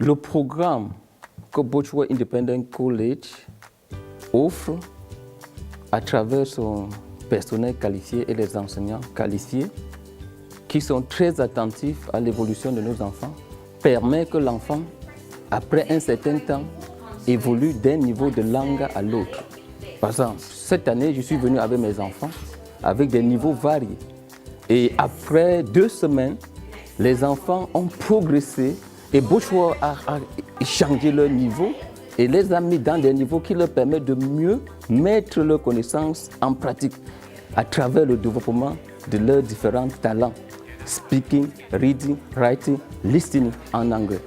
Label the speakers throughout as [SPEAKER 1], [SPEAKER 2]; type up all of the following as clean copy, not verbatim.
[SPEAKER 1] Le programme que Bosworth Independent College offre à travers son personnel qualifié et les enseignants qualifiés qui sont très attentifs à l'évolution de nos enfants permet que l'enfant, après un certain temps, évolue d'un niveau de langue à l'autre. Par exemple, cette année, je suis venu avec mes enfants avec des niveaux variés. Et après 2 semaines, les enfants ont progressé et Bosworth a changé leur niveau et les a mis dans des niveaux qui leur permettent de mieux mettre leurs connaissances en pratique à travers le développement de leurs différents talents. Speaking, reading, writing, listening en anglais.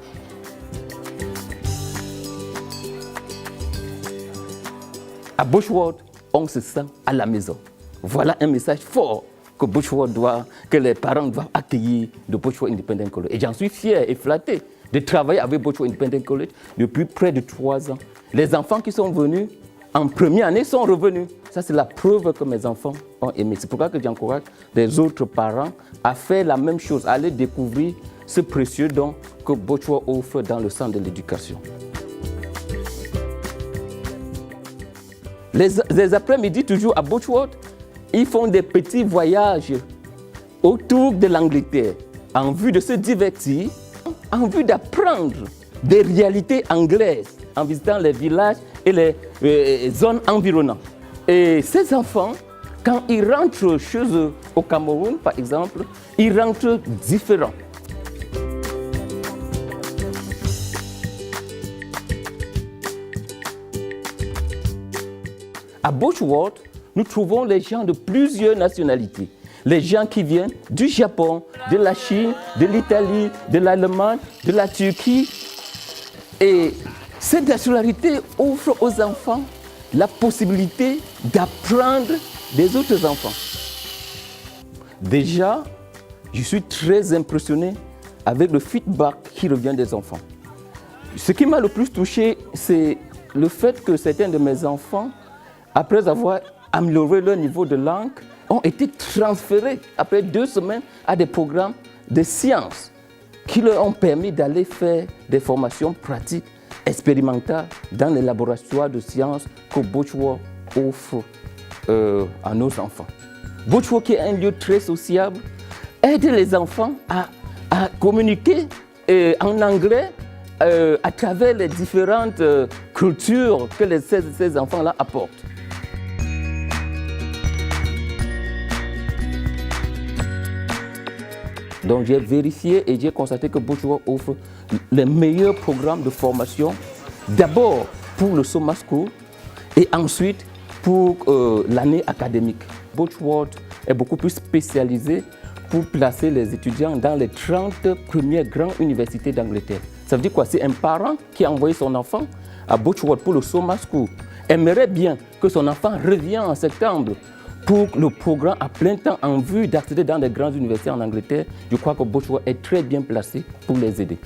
[SPEAKER 1] À Bosworth, on se sent à la maison. Voilà un message fort que les parents doivent accueillir de Bosworth Independent College. Et j'en suis fier et flatté de travailler avec Bosworth Independent College depuis près de 3 ans. Les enfants qui sont venus en première année sont revenus. Ça, c'est la preuve que mes enfants ont aimé. C'est pourquoi que j'encourage les autres parents à faire la même chose, à aller découvrir ce précieux don que Bosworth offre dans le centre de l'éducation. Les après-midi, toujours à Bosworth, ils font des petits voyages autour de l'Angleterre en vue de se divertir, en vue d'apprendre des réalités anglaises en visitant les villages et les zones environnantes. Et ces enfants, quand ils rentrent chez eux au Cameroun, par exemple, ils rentrent différents. À Bosworth, nous trouvons les gens de plusieurs nationalités. Les gens qui viennent du Japon, de la Chine, de l'Italie, de l'Allemagne, de la Turquie. Et cette nationalité offre aux enfants la possibilité d'apprendre des autres enfants. Déjà, je suis très impressionné avec le feedback qui revient des enfants. Ce qui m'a le plus touché, c'est le fait que certains de mes enfants, après avoir amélioré leur niveau de langue, ont été transférés après 2 semaines à des programmes de sciences qui leur ont permis d'aller faire des formations pratiques, expérimentales dans les laboratoires de sciences que Bosworth offre à nos enfants. Bosworth, qui est un lieu très sociable, aide les enfants à communiquer en anglais à travers les différentes cultures que ces enfants-là apportent. Donc j'ai vérifié et j'ai constaté que Bosworth offre les meilleurs programmes de formation, d'abord pour le Summer School et ensuite pour l'année académique. Bosworth est beaucoup plus spécialisé pour placer les étudiants dans les 30 premières grandes universités d'Angleterre. Ça veut dire quoi? C'est un parent qui a envoyé son enfant à Bosworth pour le Summer School, aimerait bien que son enfant revienne en septembre pour le programme à plein temps en vue d'accéder dans les grandes universités en Angleterre. Je crois que Bosworth est très bien placé pour les aider.